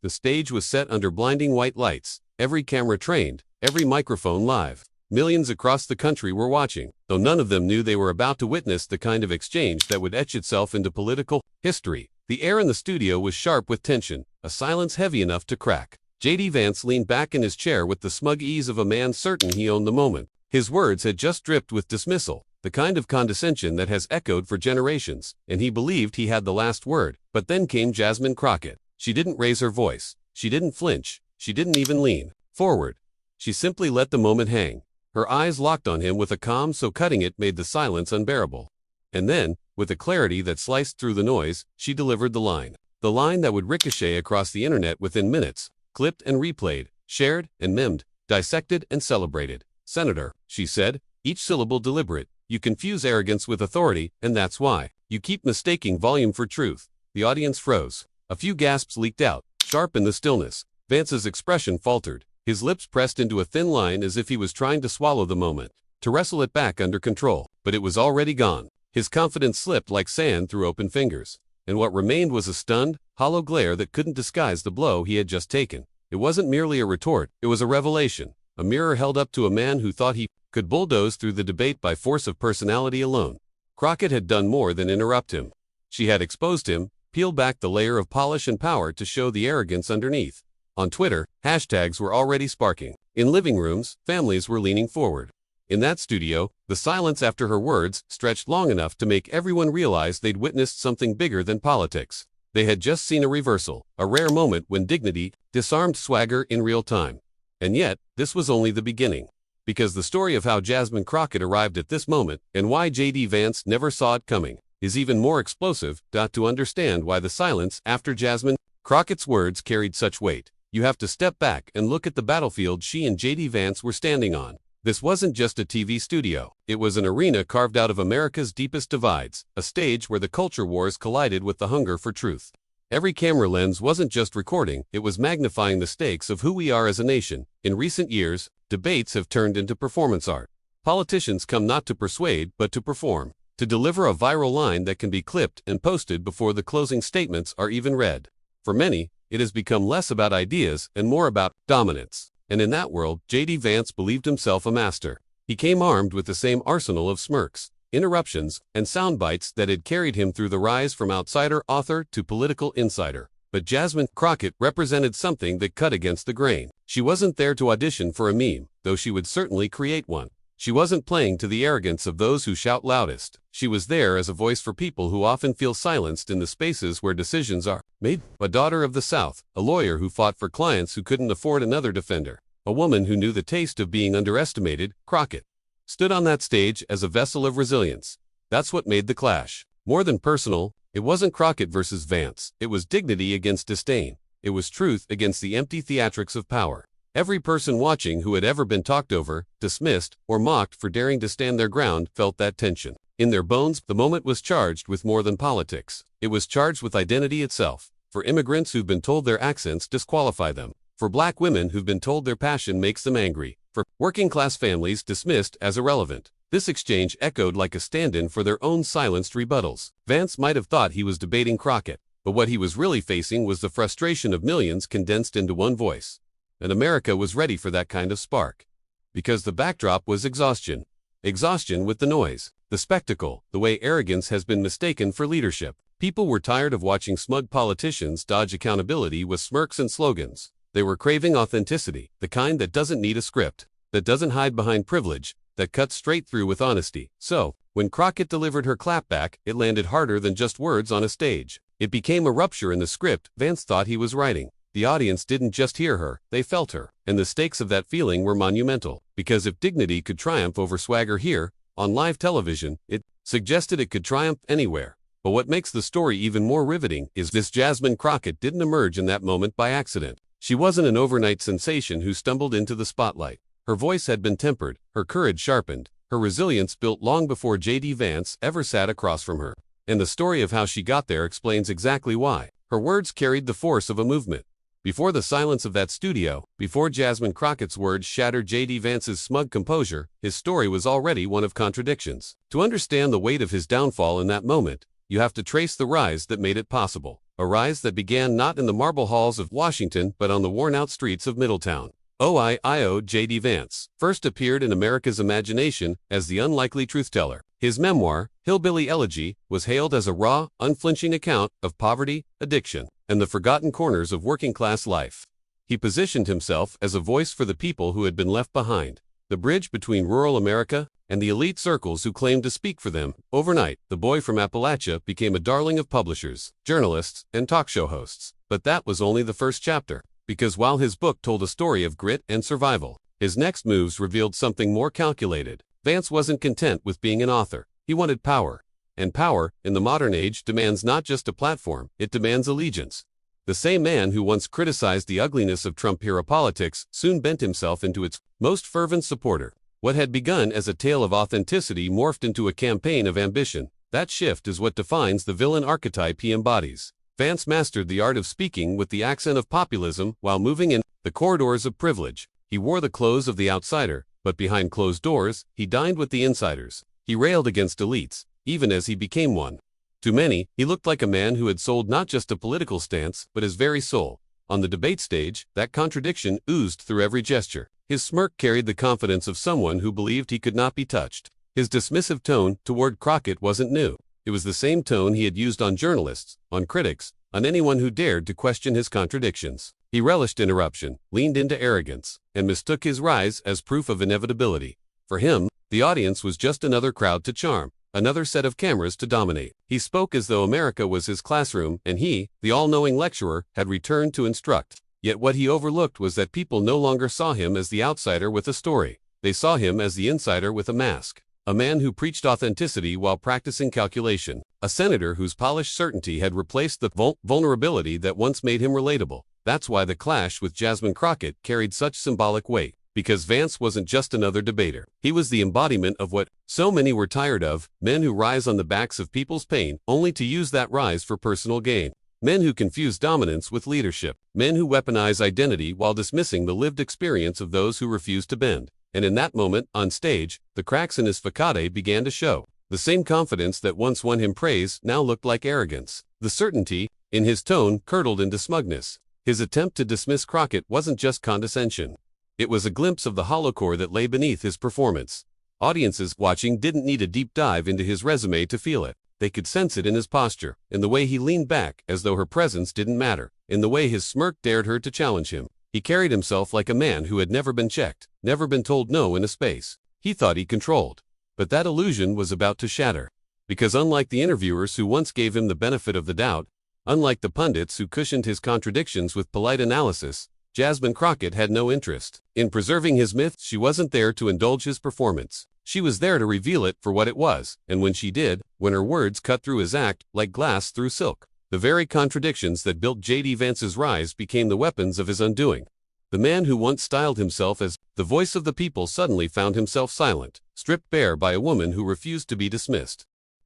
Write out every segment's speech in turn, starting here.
The stage was set under blinding white lights, every camera trained, every microphone live. Millions across the country were watching, though none of them knew they were about to witness the kind of exchange that would etch itself into political history. The air in the studio was sharp with tension, a silence heavy enough to crack. JD Vance leaned back in his chair with the smug ease of a man certain he owned the moment. His words had just dripped with dismissal, the kind of condescension that has echoed for generations, and he believed he had the last word. But then came Jasmine Crockett. She didn't raise her voice. She didn't flinch. She didn't even lean forward. She simply let the moment hang. Her eyes locked on him with a calm so cutting it made the silence unbearable. And then, with a clarity that sliced through the noise, she delivered the line. The line that would ricochet across the internet within minutes, clipped and replayed, shared and memed, dissected and celebrated. "Senator," she said, each syllable deliberate, "you confuse arrogance with authority, and that's why. You keep mistaking volume for truth." The audience froze. A few gasps leaked out, sharp in the stillness. Vance's expression faltered. His lips pressed into a thin line as if he was trying to swallow the moment, to wrestle it back under control. But it was already gone. His confidence slipped like sand through open fingers. And what remained was a stunned, hollow glare that couldn't disguise the blow he had just taken. It wasn't merely a retort, it was a revelation. A mirror held up to a man who thought he could bulldoze through the debate by force of personality alone. Crockett had done more than interrupt him. She had exposed him, peeled back the layer of polish and power to show the arrogance underneath. On Twitter, hashtags were already sparking. In living rooms, families were leaning forward. In that studio, the silence after her words stretched long enough to make everyone realize they'd witnessed something bigger than politics. They had just seen a reversal, a rare moment when dignity disarmed swagger in real time. And yet, this was only the beginning. Because the story of how Jasmine Crockett arrived at this moment, and why JD Vance never saw it coming, is even more explosive. To understand why the silence after Jasmine Crockett's words carried such weight, you have to step back and look at the battlefield she and JD Vance were standing on. This wasn't just a TV studio. It was an arena carved out of America's deepest divides, a stage where the culture wars collided with the hunger for truth. Every camera lens wasn't just recording, it was magnifying the stakes of who we are as a nation. In recent years, debates have turned into performance art. Politicians come not to persuade, but to perform. To deliver a viral line that can be clipped and posted before the closing statements are even read. For many, it has become less about ideas and more about dominance. And in that world, JD Vance believed himself a master. He came armed with the same arsenal of smirks, interruptions, and sound bites that had carried him through the rise from outsider author to political insider. But Jasmine Crockett represented something that cut against the grain. She wasn't there to audition for a meme, though she would certainly create one. She wasn't playing to the arrogance of those who shout loudest. She was there as a voice for people who often feel silenced in the spaces where decisions are made. A daughter of the South, a lawyer who fought for clients who couldn't afford another defender, a woman who knew the taste of being underestimated. Crockett stood on that stage as a vessel of resilience. That's what made the clash. More than personal, it wasn't Crockett versus Vance. It was dignity against disdain. It was truth against the empty theatrics of power. Every person watching who had ever been talked over, dismissed, or mocked for daring to stand their ground felt that tension. In their bones, the moment was charged with more than politics. It was charged with identity itself. For immigrants who've been told their accents disqualify them. For black women who've been told their passion makes them angry. For working-class families dismissed as irrelevant. This exchange echoed like a stand-in for their own silenced rebuttals. Vance might have thought he was debating Crockett, but what he was really facing was the frustration of millions condensed into one voice. And America was ready for that kind of spark. Because the backdrop was exhaustion. Exhaustion with the noise, the spectacle, the way arrogance has been mistaken for leadership. People were tired of watching smug politicians dodge accountability with smirks and slogans. They were craving authenticity, the kind that doesn't need a script, that doesn't hide behind privilege, that cuts straight through with honesty. So, when Crockett delivered her clapback, it landed harder than just words on a stage. It became a rupture in the script Vance thought he was writing. The audience didn't just hear her, they felt her. And the stakes of that feeling were monumental. Because if dignity could triumph over swagger here, on live television, it suggested it could triumph anywhere. But what makes the story even more riveting is this: Jasmine Crockett didn't emerge in that moment by accident. She wasn't an overnight sensation who stumbled into the spotlight. Her voice had been tempered, her courage sharpened, her resilience built long before JD Vance ever sat across from her. And the story of how she got there explains exactly why. Her words carried the force of a movement. Before the silence of that studio, before Jasmine Crockett's words shattered JD Vance's smug composure, his story was already one of contradictions. To understand the weight of his downfall in that moment, you have to trace the rise that made it possible. a rise that began not in the marble halls of Washington but on the worn-out streets of Middletown. OIIO JD Vance first appeared in America's imagination as the unlikely truth-teller. His memoir, Hillbilly Elegy, was hailed as a raw, unflinching account of poverty, addiction, and the forgotten corners of working-class life. He positioned himself as a voice for the people who had been left behind, the bridge between rural America and the elite circles who claimed to speak for them. Overnight, the boy from Appalachia became a darling of publishers, journalists, and talk show hosts. But that was only the first chapter, because while his book told a story of grit and survival, his next moves revealed something more calculated. Vance wasn't content with being an author. He wanted power. And power, in the modern age, demands not just a platform, it demands allegiance. The same man who once criticized the ugliness of Trump-era politics soon bent himself into its most fervent supporter. What had begun as a tale of authenticity morphed into a campaign of ambition. That shift is what defines the villain archetype he embodies. Vance mastered the art of speaking with the accent of populism while moving in the corridors of privilege. He wore the clothes of the outsider, but behind closed doors, he dined with the insiders. He railed against elites, even as he became one. To many, he looked like a man who had sold not just a political stance, but his very soul. On the debate stage, that contradiction oozed through every gesture. His smirk carried the confidence of someone who believed he could not be touched. His dismissive tone toward Crockett wasn't new. It was the same tone he had used on journalists, on critics, on anyone who dared to question his contradictions. He relished interruption, leaned into arrogance, and mistook his rise as proof of inevitability. For him, the audience was just another crowd to charm, another set of cameras to dominate. He spoke as though America was his classroom and he, the all-knowing lecturer, had returned to instruct. Yet what he overlooked was that people no longer saw him as the outsider with a story. They saw him as the insider with a mask. A man who preached authenticity while practicing calculation. A senator whose polished certainty had replaced the vulnerability that once made him relatable. That's why the clash with Jasmine Crockett carried such symbolic weight. Because Vance wasn't just another debater. He was the embodiment of what so many were tired of, men who rise on the backs of people's pain, only to use that rise for personal gain. Men who confuse dominance with leadership. Men who weaponize identity while dismissing the lived experience of those who refuse to bend. And in that moment, on stage, the cracks in his facade began to show. The same confidence that once won him praise now looked like arrogance. The certainty in his tone curdled into smugness. His attempt to dismiss Crockett wasn't just condescension. It was a glimpse of the hollow core that lay beneath his performance. Audiences watching didn't need a deep dive into his resume to feel it. They could sense it in his posture, in the way he leaned back as though her presence didn't matter, in the way his smirk dared her to challenge him. He carried himself like a man who had never been checked, never been told no in a space. He thought he controlled. But that illusion was about to shatter. Because unlike the interviewers who once gave him the benefit of the doubt, unlike the pundits who cushioned his contradictions with polite analysis, Jasmine Crockett had no interest in preserving his myth. She wasn't there to indulge his performance. She was there to reveal it for what it was, and when she did, when her words cut through his act like glass through silk, the very contradictions that built JD Vance's rise became the weapons of his undoing. The man who once styled himself as the voice of the people suddenly found himself silent, stripped bare by a woman who refused to be dismissed.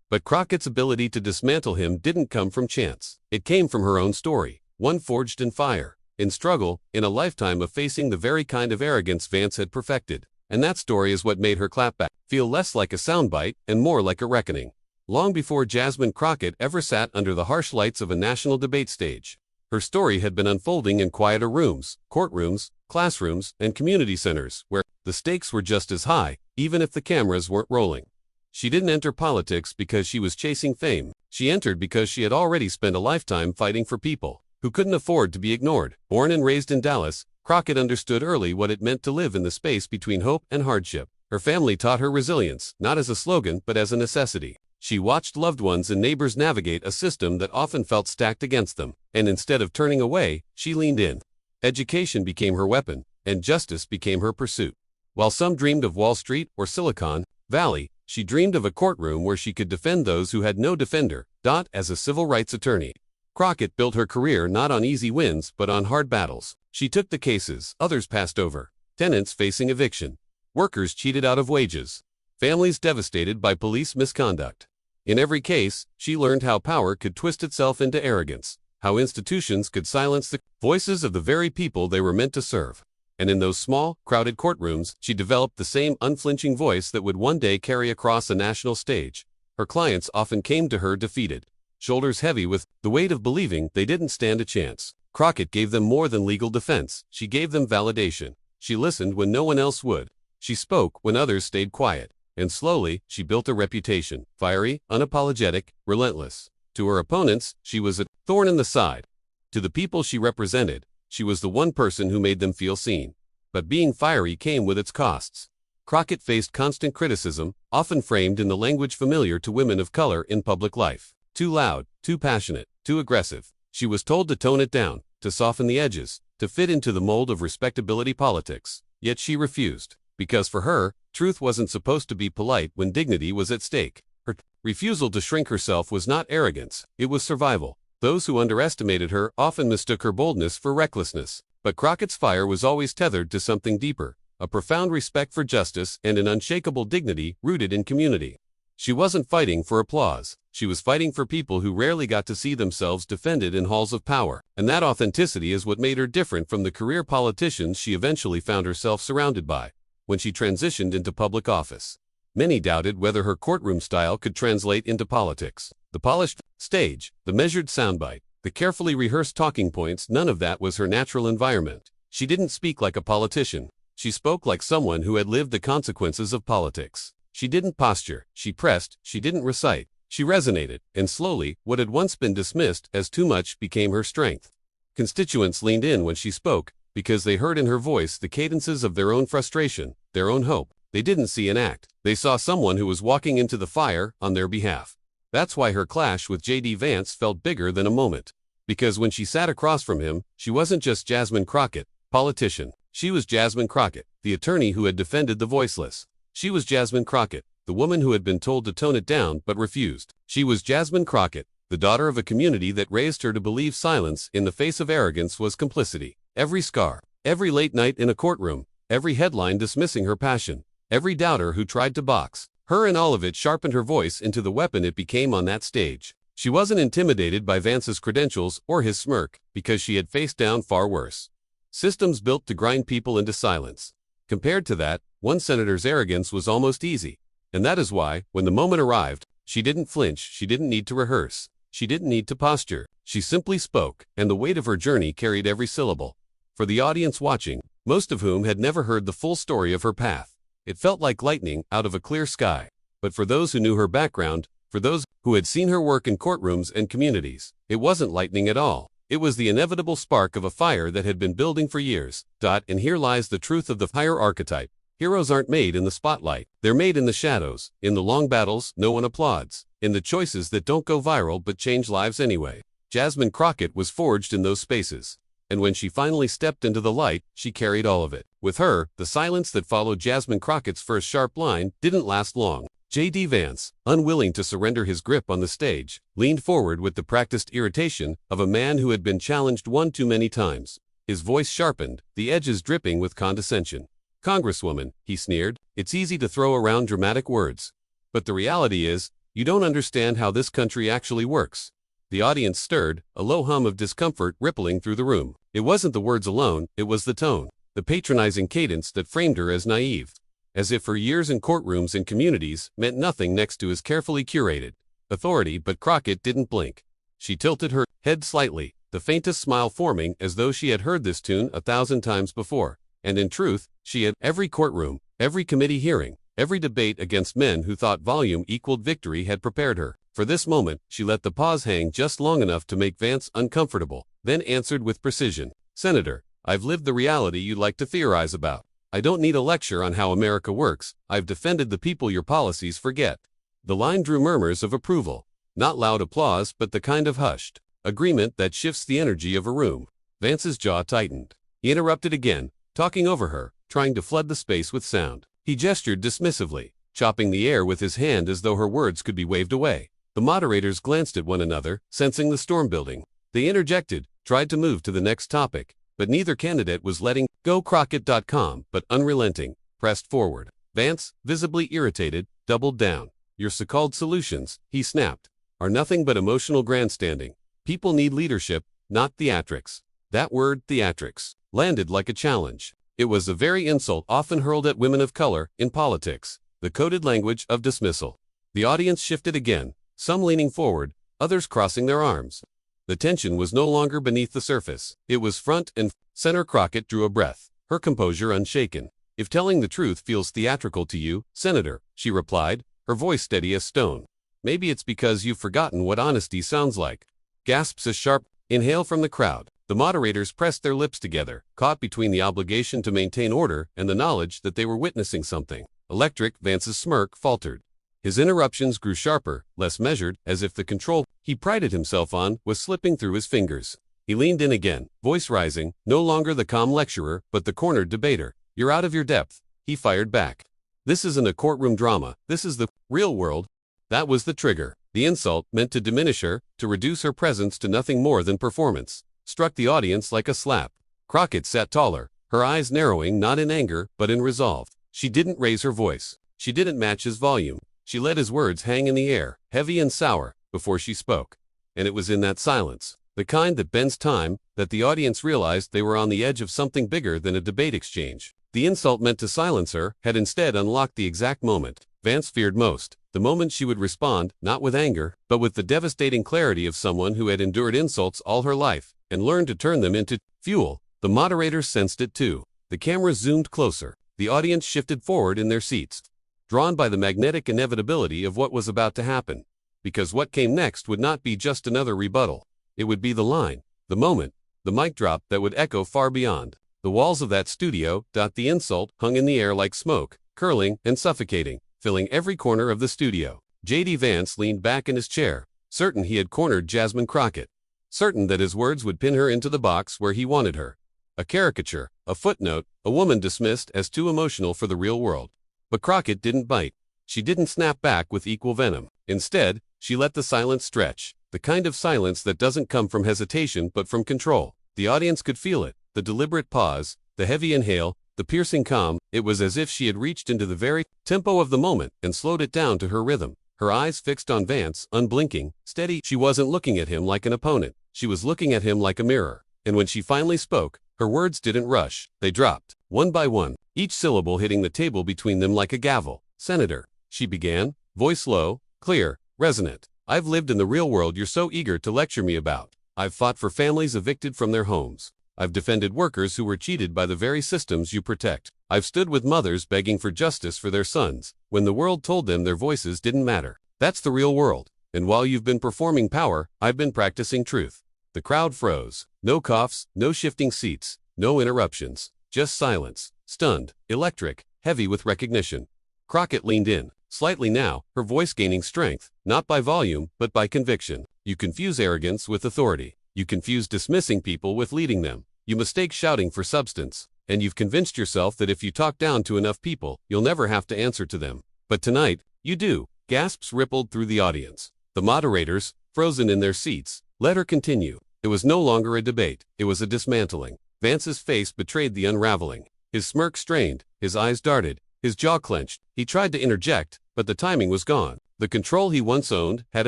But Crockett's ability to dismantle him didn't come from chance. It came from her own story, one forged in fire, in struggle, in a lifetime of facing the very kind of arrogance Vance had perfected. And that story is what made her clapback feel less like a soundbite and more like a reckoning. Long before Jasmine Crockett ever sat under the harsh lights of a national debate stage, her story had been unfolding in quieter rooms, courtrooms, classrooms, and community centers, where the stakes were just as high, even if the cameras weren't rolling. She didn't enter politics because she was chasing fame. She entered because she had already spent a lifetime fighting for people who couldn't afford to be ignored. Born and raised in Dallas, Crockett understood early what it meant to live in the space between hope and hardship. Her family taught her resilience, not as a slogan, but as a necessity. She watched loved ones and neighbors navigate a system that often felt stacked against them, and instead of turning away, she leaned in. Education became her weapon, and justice became her pursuit. While some dreamed of Wall Street or Silicon Valley, she dreamed of a courtroom where she could defend those who had no defender. As a civil rights attorney, Crockett built her career not on easy wins but on hard battles. She took the cases others passed over. Tenants facing eviction. Workers cheated out of wages. Families devastated by police misconduct. In every case, she learned how power could twist itself into arrogance, how institutions could silence the voices of the very people they were meant to serve. And in those small, crowded courtrooms, she developed the same unflinching voice that would one day carry across a national stage. Her clients often came to her defeated. shoulders heavy with the weight of believing they didn't stand a chance. Crockett gave them more than legal defense. She gave them validation. She listened when no one else would. She spoke when others stayed quiet. And slowly, she built a reputation. Fiery, unapologetic, relentless. To her opponents, she was a thorn in the side. To the people she represented, she was the one person who made them feel seen. But being fiery came with its costs. Crockett faced constant criticism, often framed in the language familiar to women of color in public life. Too loud, too passionate, too aggressive. She was told to tone it down, to soften the edges, to fit into the mold of respectability politics. Yet she refused. Because for her, truth wasn't supposed to be polite when dignity was at stake. Her refusal to shrink herself was not arrogance, it was survival. Those who underestimated her often mistook her boldness for recklessness. But Crockett's fire was always tethered to something deeper, a profound respect for justice and an unshakable dignity rooted in community. She wasn't fighting for applause. She was fighting for people who rarely got to see themselves defended in halls of power. And that authenticity is what made her different from the career politicians she eventually found herself surrounded by. When she transitioned into public office, many doubted whether her courtroom style could translate into politics. The polished stage, the measured soundbite, the carefully rehearsed talking points, none of that was her natural environment. She didn't speak like a politician. She spoke like someone who had lived the consequences of politics. She didn't posture, she pressed, she didn't recite. She resonated, and slowly, what had once been dismissed as too much became her strength. Constituents leaned in when she spoke, because they heard in her voice the cadences of their own frustration, their own hope. They didn't see an act. They saw someone who was walking into the fire on their behalf. That's why her clash with JD Vance felt bigger than a moment. Because when she sat across from him, she wasn't just Jasmine Crockett, politician. She was Jasmine Crockett, the attorney who had defended the voiceless. She was Jasmine Crockett, the woman who had been told to tone it down but refused. She was Jasmine Crockett, the daughter of a community that raised her to believe silence in the face of arrogance was complicity. Every scar, every late night in a courtroom, every headline dismissing her passion, every doubter who tried to box her and all of it sharpened her voice into the weapon it became on that stage. She wasn't intimidated by Vance's credentials or his smirk, because she had faced down far worse systems built to grind people into silence. Compared to that, one senator's arrogance was almost easy. And that is why, when the moment arrived, she didn't flinch, she didn't need to rehearse, she didn't need to posture. She simply spoke, and the weight of her journey carried every syllable. For the audience watching, most of whom had never heard the full story of her path, it felt like lightning out of a clear sky. But for those who knew her background, for those who had seen her work in courtrooms and communities, it wasn't lightning at all. It was the inevitable spark of a fire that had been building for years. And here lies the truth of the higher archetype. Heroes aren't made in the spotlight. They're made in the shadows, in the long battles no one applauds, in the choices that don't go viral but change lives anyway. Jasmine Crockett was forged in those spaces. And when she finally stepped into the light, she carried all of it. With her, the silence that followed Jasmine Crockett's first sharp line didn't last long. JD Vance, unwilling to surrender his grip on the stage, leaned forward with the practiced irritation of a man who had been challenged one too many times. His voice sharpened, the edges dripping with condescension. "Congresswoman," he sneered, "it's easy to throw around dramatic words. But the reality is, you don't understand how this country actually works." The audience stirred, a low hum of discomfort rippling through the room. It wasn't the words alone, it was the tone, the patronizing cadence that framed her as naive. As if her years in courtrooms and communities meant nothing next to his carefully curated authority. But Crockett didn't blink. She tilted her head slightly, the faintest smile forming as though she had heard this tune 1,000 times before. And in truth, she had. Every courtroom, every committee hearing, every debate against men who thought volume equaled victory had prepared her. For this moment, she let the pause hang just long enough to make Vance uncomfortable, then answered with precision. "Senator, I've lived the reality you like to theorize about. I don't need a lecture on how America works. I've defended the people your policies forget." The line drew murmurs of approval. Not loud applause, but the kind of hushed agreement that shifts the energy of a room. Vance's jaw tightened. He interrupted again, talking over her, trying to flood the space with sound. He gestured dismissively, chopping the air with his hand as though her words could be waved away. The moderators glanced at one another, sensing the storm building. They interjected, tried to move to the next topic, but neither candidate was letting go. Crockett.com, but unrelenting, pressed forward. Vance, visibly irritated, doubled down. "Your so-called solutions," he snapped, "are nothing but emotional grandstanding. People need leadership, not theatrics." That word, theatrics, landed like a challenge. It was the very insult often hurled at women of color in politics, the coded language of dismissal. The audience shifted again, some leaning forward, others crossing their arms. The tension was no longer beneath the surface. It was front and center. Crockett drew a breath, her composure unshaken. "If telling the truth feels theatrical to you, Senator," she replied, her voice steady as stone, "maybe it's because you've forgotten what honesty sounds like." Gasps a sharp inhale from the crowd. The moderators pressed their lips together, caught between the obligation to maintain order and the knowledge that they were witnessing something electric. Vance's smirk faltered. His interruptions grew sharper, less measured, as if the control he prided himself on was slipping through his fingers. He leaned in again, voice rising, no longer the calm lecturer, but the cornered debater. "You're out of your depth," he fired back. "This isn't a courtroom drama, this is the real world." That was the trigger. The insult, meant to diminish her, to reduce her presence to nothing more than performance, struck the audience like a slap. Crockett sat taller, her eyes narrowing not in anger, but in resolve. She didn't raise her voice. She didn't match his volume. She let his words hang in the air, heavy and sour, before she spoke. And it was in that silence, the kind that bends time, that the audience realized they were on the edge of something bigger than a debate exchange. The insult meant to silence her had instead unlocked the exact moment Vance feared most, the moment she would respond, not with anger, but with the devastating clarity of someone who had endured insults all her life, and learned to turn them into fuel. The moderators sensed it too. The cameras zoomed closer. The audience shifted forward in their seats, drawn by the magnetic inevitability of what was about to happen. Because what came next would not be just another rebuttal. It would be the line, the moment, the mic drop that would echo far beyond the walls of that studio. The insult hung in the air like smoke, curling and suffocating, filling every corner of the studio. JD Vance leaned back in his chair, certain he had cornered Jasmine Crockett, certain that his words would pin her into the box where he wanted her. A caricature, a footnote, a woman dismissed as too emotional for the real world. But Crockett didn't bite. She didn't snap back with equal venom. Instead, she let the silence stretch, the kind of silence that doesn't come from hesitation but from control. The audience could feel it, the deliberate pause, the heavy inhale, the piercing calm. It was as if she had reached into the very tempo of the moment and slowed it down to her rhythm. Her eyes fixed on Vance, unblinking, steady. She wasn't looking at him like an opponent. She was looking at him like a mirror. And when she finally spoke, her words didn't rush. They dropped, one by one, each syllable hitting the table between them like a gavel. "Senator," she began, voice low, clear, resonant. "I've lived in the real world you're so eager to lecture me about. I've fought for families evicted from their homes. I've defended workers who were cheated by the very systems you protect. I've stood with mothers begging for justice for their sons, when the world told them their voices didn't matter. That's the real world. And while you've been performing power, I've been practicing truth." The crowd froze. No coughs, no shifting seats, no interruptions, just silence, stunned, electric, heavy with recognition. Crockett leaned in, slightly now, her voice gaining strength, not by volume, but by conviction. "You confuse arrogance with authority. You confuse dismissing people with leading them. You mistake shouting for substance. And you've convinced yourself that if you talk down to enough people, you'll never have to answer to them. But tonight, you do." Gasps rippled through the audience. The moderators, frozen in their seats, let her continue. It was no longer a debate. It was a dismantling. Vance's face betrayed the unraveling. His smirk strained, his eyes darted, his jaw clenched. He tried to interject, but the timing was gone. The control he once owned had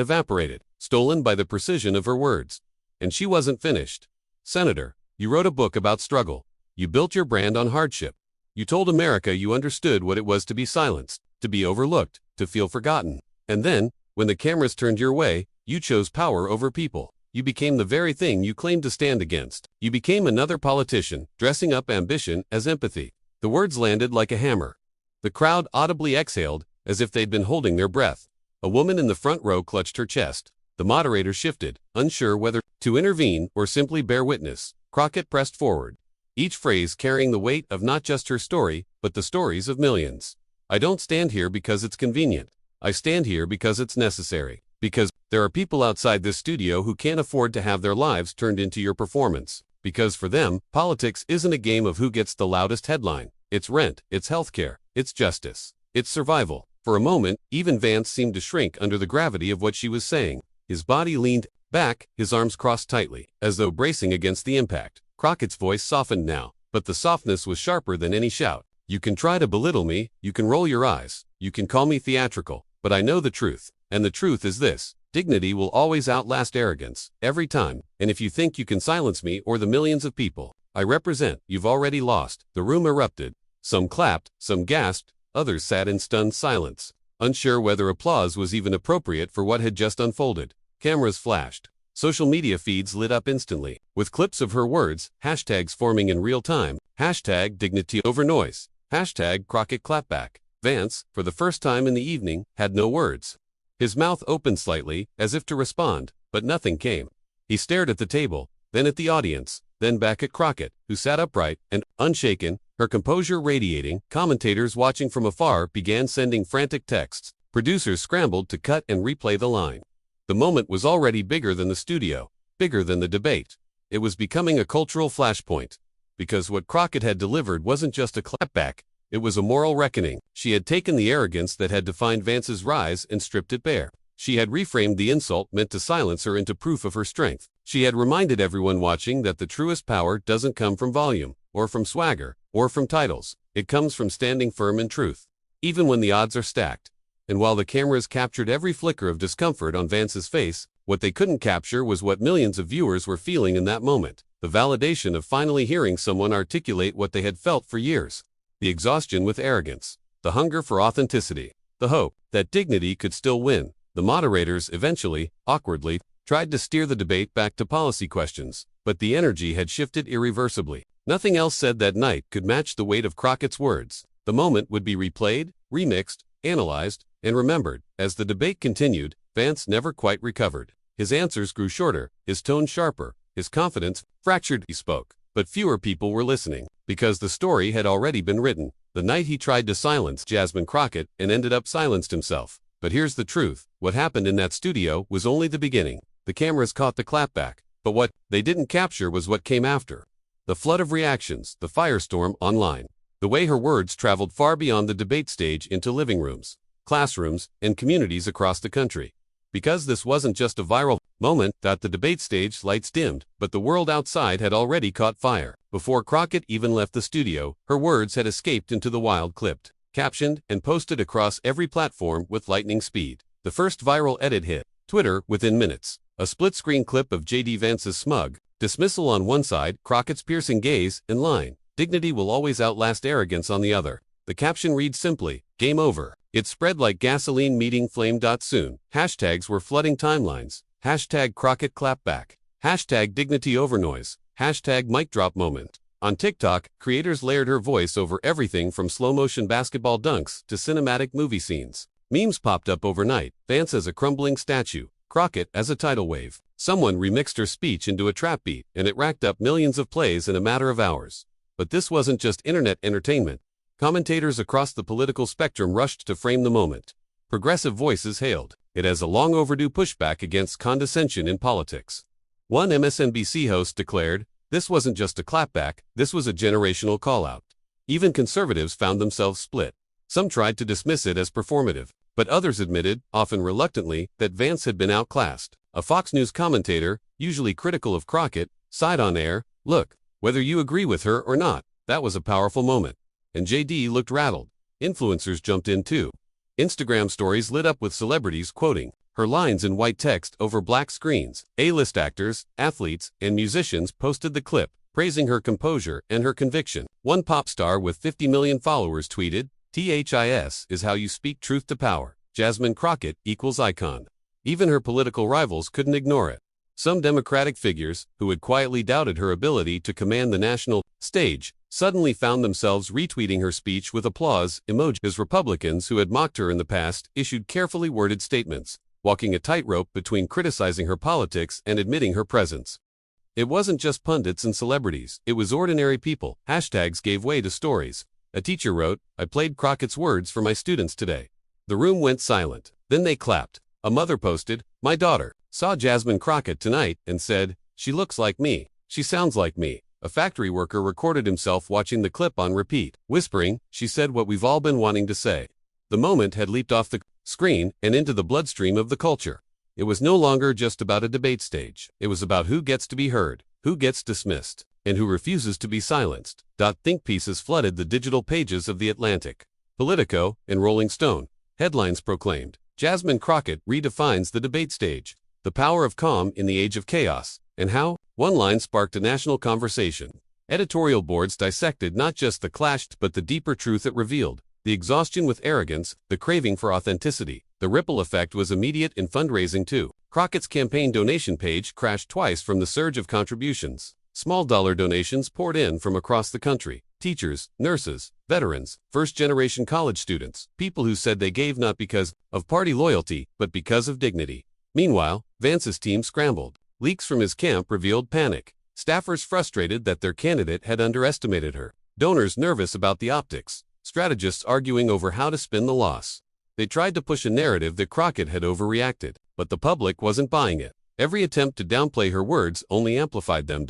evaporated, stolen by the precision of her words. And she wasn't finished. "Senator, you wrote a book about struggle. You built your brand on hardship. You told America you understood what it was to be silenced, to be overlooked, to feel forgotten. And then, when the cameras turned your way, you chose power over people. You became the very thing you claimed to stand against. You became another politician, dressing up ambition as empathy." The words landed like a hammer. The crowd audibly exhaled, as if they'd been holding their breath. A woman in the front row clutched her chest. The moderator shifted, unsure whether to intervene or simply bear witness. Crockett pressed forward, each phrase carrying the weight of not just her story, but the stories of millions. "I don't stand here because it's convenient. I stand here because it's necessary. Because there are people outside this studio who can't afford to have their lives turned into your performance. Because for them, politics isn't a game of who gets the loudest headline. It's rent, it's healthcare, it's justice, it's survival." For a moment, even Vance seemed to shrink under the gravity of what she was saying. His body leaned back, his arms crossed tightly, as though bracing against the impact. Crockett's voice softened now, but the softness was sharper than any shout. "You can try to belittle me, you can roll your eyes, you can call me theatrical, but I know the truth. And the truth is this: dignity will always outlast arrogance, every time. And if you think you can silence me or the millions of people I represent, you've already lost." The room erupted. Some clapped, some gasped, others sat in stunned silence, unsure whether applause was even appropriate for what had just unfolded. Cameras flashed. Social media feeds lit up instantly, with clips of her words, hashtags forming in real time, hashtag dignity over noise, hashtag Crockett clapback. Vance, for the first time in the evening, had no words. His mouth opened slightly, as if to respond, but nothing came. He stared at the table, then at the audience, then back at Crockett, who sat upright and, unshaken, her composure radiating. Commentators watching from afar began sending frantic texts. Producers scrambled to cut and replay the line. The moment was already bigger than the studio, bigger than the debate. It was becoming a cultural flashpoint. Because what Crockett had delivered wasn't just a clapback, it was a moral reckoning. She had taken the arrogance that had defined Vance's rise and stripped it bare. She had reframed the insult meant to silence her into proof of her strength. She had reminded everyone watching that the truest power doesn't come from volume, or from swagger, or from titles. It comes from standing firm in truth, even when the odds are stacked. And while the cameras captured every flicker of discomfort on Vance's face, what they couldn't capture was what millions of viewers were feeling in that moment. The validation of finally hearing someone articulate what they had felt for years. The exhaustion with arrogance. The hunger for authenticity. The hope that dignity could still win. The moderators eventually, awkwardly, tried to steer the debate back to policy questions, but the energy had shifted irreversibly. Nothing else said that night could match the weight of Crockett's words. The moment would be replayed, remixed, analyzed, and remembered. As the debate continued, Vance never quite recovered. His answers grew shorter, his tone sharper, his confidence fractured. He spoke, but fewer people were listening, because the story had already been written. The night he tried to silence Jasmine Crockett and ended up silenced himself. But here's the truth, what happened in that studio was only the beginning. The cameras caught the clapback, but what they didn't capture was what came after. The flood of reactions, the firestorm online. The way her words traveled far beyond the debate stage into living rooms, classrooms, and communities across the country. Because this wasn't just a viral moment, that the debate stage lights dimmed, but the world outside had already caught fire. Before Crockett even left the studio, her words had escaped into the wild, clipped, captioned, and posted across every platform with lightning speed. The first viral edit hit Twitter within minutes. A split-screen clip of JD Vance's smug dismissal on one side, Crockett's piercing gaze and line, "Dignity will always outlast arrogance" on the other. The caption reads simply, "Game over." It spread like gasoline meeting flame. Soon, hashtags were flooding timelines. Hashtag Crockett clapback. Hashtag dignity over noise. Hashtag mic drop moment. On TikTok, creators layered her voice over everything from slow-motion basketball dunks to cinematic movie scenes. Memes popped up overnight, Vance as a crumbling statue, Crockett as a tidal wave. Someone remixed her speech into a trap beat, and it racked up millions of plays in a matter of hours. But this wasn't just internet entertainment. Commentators across the political spectrum rushed to frame the moment. Progressive voices hailed it as a long overdue pushback against condescension in politics. One MSNBC host declared, "This wasn't just a clapback, this was a generational call-out." Even conservatives found themselves split. Some tried to dismiss it as performative, but others admitted, often reluctantly, that Vance had been outclassed. A Fox News commentator, usually critical of Crockett, sighed on air, "Look, whether you agree with her or not, that was a powerful moment." And JD looked rattled. Influencers jumped in too. Instagram stories lit up with celebrities quoting her lines in white text over black screens. A-list actors, athletes, and musicians posted the clip, praising her composure and her conviction. One pop star with 50 million followers tweeted, "THIS is how you speak truth to power. Jasmine Crockett equals icon." Even her political rivals couldn't ignore it. Some Democratic figures, who had quietly doubted her ability to command the national stage, suddenly found themselves retweeting her speech with applause emojis. Republicans who had mocked her in the past issued carefully worded statements, walking a tightrope between criticizing her politics and admitting her presence. It wasn't just pundits and celebrities, it was ordinary people. Hashtags gave way to stories. A teacher wrote, "I played Crockett's words for my students today." The room went silent. Then they clapped. A mother posted, "My daughter saw Jasmine Crockett tonight and said, 'She looks like me. She sounds like me.'" A factory worker recorded himself watching the clip on repeat, whispering, "She said what we've all been wanting to say." The moment had leaped off the screen and into the bloodstream of the culture. It was no longer just about a debate stage. It was about who gets to be heard, who gets dismissed, and who refuses to be silenced. Think pieces flooded the digital pages of The Atlantic, Politico, and Rolling Stone. Headlines proclaimed, "Jasmine Crockett redefines the debate stage. The power of calm in the age of chaos." And how? One line sparked a national conversation. Editorial boards dissected not just the clash but the deeper truth it revealed. The exhaustion with arrogance, the craving for authenticity, The ripple effect was immediate in fundraising too. Crockett's campaign donation page crashed twice from the surge of contributions. Small dollar donations poured in from across the country. Teachers, nurses, veterans, first-generation college students, people who said they gave not because of party loyalty, but because of dignity. Meanwhile, Vance's team scrambled. Leaks from his camp revealed panic. Staffers frustrated that their candidate had underestimated her. Donors nervous about the optics. Strategists arguing over how to spin the loss. They tried to push a narrative that Crockett had overreacted, but the public wasn't buying it. Every attempt to downplay her words only amplified them.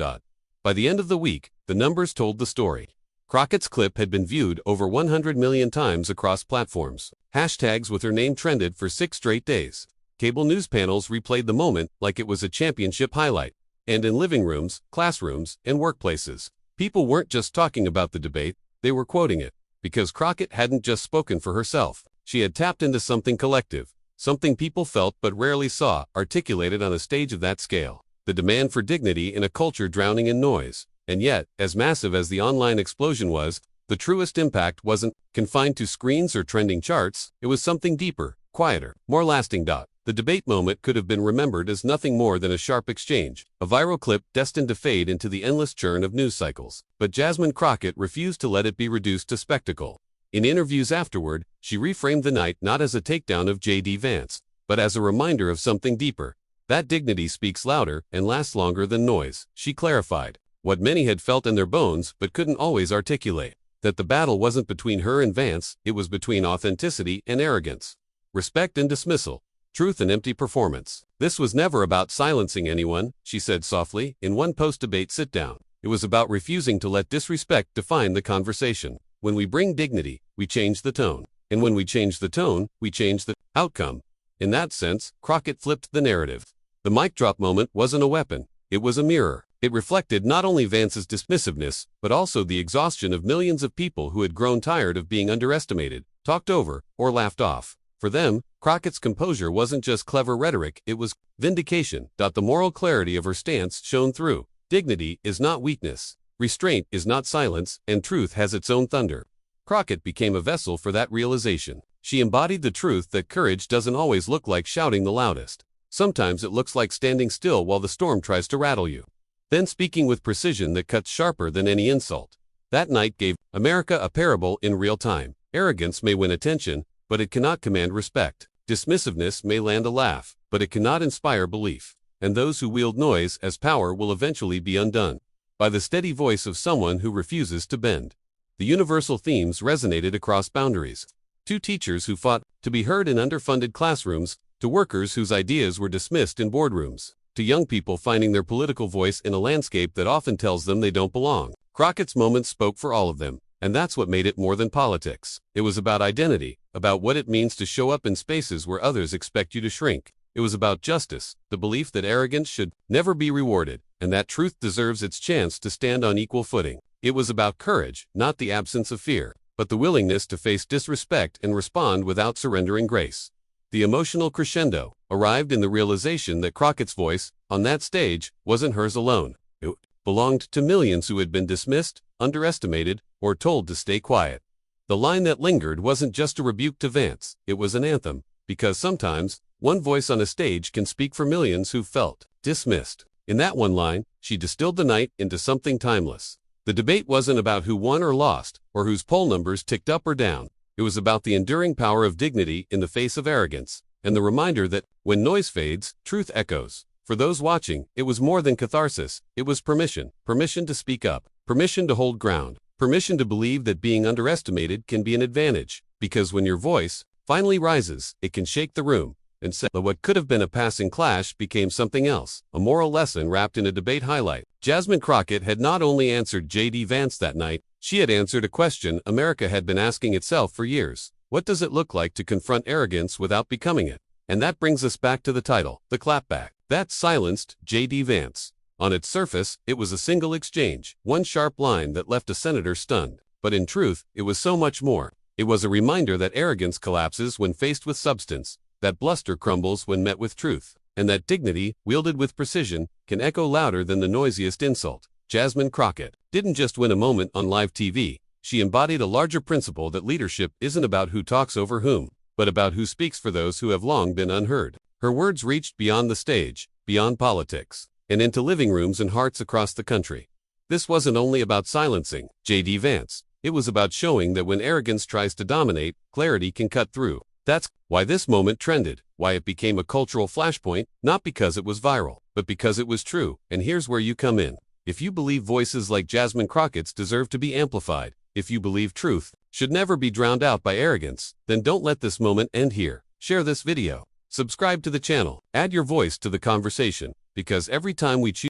By the end of the week, the numbers told the story. Crockett's clip had been viewed over 100 million times across platforms. Hashtags with her name trended for 6 straight days. Cable news panels replayed the moment like it was a championship highlight. And in living rooms, classrooms, and workplaces, people weren't just talking about the debate, they were quoting it. Because Crockett hadn't just spoken for herself. She had tapped into something collective, something people felt but rarely saw, articulated on a stage of that scale. The demand for dignity in a culture drowning in noise. And yet, as massive as the online explosion was, the truest impact wasn't confined to screens or trending charts, it was something deeper, quieter, more lasting. The debate moment could have been remembered as nothing more than a sharp exchange, a viral clip destined to fade into the endless churn of news cycles. But Jasmine Crockett refused to let it be reduced to spectacle. In interviews afterward, she reframed the night not as a takedown of JD Vance, but as a reminder of something deeper. That dignity speaks louder and lasts longer than noise, she clarified. What many had felt in their bones but couldn't always articulate. That the battle wasn't between her and Vance, it was between authenticity and arrogance. Respect and dismissal. Truth and empty performance. This was never about silencing anyone, she said softly, in one post-debate sit-down. It was about refusing to let disrespect define the conversation. When we bring dignity, we change the tone. And when we change the tone, we change the outcome. In that sense, Crockett flipped the narrative. The mic drop moment wasn't a weapon. It was a mirror. It reflected not only Vance's dismissiveness, but also the exhaustion of millions of people who had grown tired of being underestimated, talked over, or laughed off. For them, Crockett's composure wasn't just clever rhetoric, it was vindication. The moral clarity of her stance shone through. Dignity is not weakness. Restraint is not silence, and truth has its own thunder. Crockett became a vessel for that realization. She embodied the truth that courage doesn't always look like shouting the loudest. Sometimes it looks like standing still while the storm tries to rattle you. Then speaking with precision that cuts sharper than any insult. That night gave America a parable in real time. Arrogance may win attention, but it cannot command respect. Dismissiveness may land a laugh, but it cannot inspire belief. And those who wield noise as power will eventually be undone by the steady voice of someone who refuses to bend. The universal themes resonated across boundaries. To teachers who fought to be heard in underfunded classrooms, to workers whose ideas were dismissed in boardrooms, to young people finding their political voice in a landscape that often tells them they don't belong. Crockett's moment spoke for all of them, and that's what made it more than politics. It was about identity, about what it means to show up in spaces where others expect you to shrink. It was about justice, the belief that arrogance should never be rewarded, and that truth deserves its chance to stand on equal footing. It was about courage, not the absence of fear, but the willingness to face disrespect and respond without surrendering grace. The emotional crescendo arrived in the realization that Crockett's voice, on that stage, wasn't hers alone. It belonged to millions who had been dismissed, underestimated, or told to stay quiet. The line that lingered wasn't just a rebuke to Vance, it was an anthem, because sometimes, one voice on a stage can speak for millions who felt dismissed. In that one line, she distilled the night into something timeless. The debate wasn't about who won or lost, or whose poll numbers ticked up or down. It was about the enduring power of dignity in the face of arrogance, and the reminder that, when noise fades, truth echoes. For those watching, it was more than catharsis, it was permission. Permission to speak up, permission to hold ground, permission to believe that being underestimated can be an advantage, because when your voice finally rises, it can shake the room. And so what could have been a passing clash became something else, a moral lesson wrapped in a debate highlight. Jasmine Crockett had not only answered JD Vance that night, she had answered a question America had been asking itself for years. What does it look like to confront arrogance without becoming it? And that brings us back to the title, The Clapback. That silenced JD Vance. On its surface, it was a single exchange, one sharp line that left a senator stunned. But in truth, it was so much more. It was a reminder that arrogance collapses when faced with substance, that bluster crumbles when met with truth, and that dignity, wielded with precision, can echo louder than the noisiest insult. Jasmine Crockett didn't just win a moment on live TV, she embodied a larger principle that leadership isn't about who talks over whom. but about who speaks for those who have long been unheard. Her words reached beyond the stage, beyond politics, and into living rooms and hearts across the country. This wasn't only about silencing JD Vance. It was about showing that when arrogance tries to dominate, clarity can cut through. That's why this moment trended, why it became a cultural flashpoint, not because it was viral, but because it was true. And here's where you come in. If you believe voices like Jasmine Crockett's deserve to be amplified, if you believe truth should never be drowned out by arrogance, then don't let this moment end here. Share this video. Subscribe to the channel. Add your voice to the conversation, because every time we choose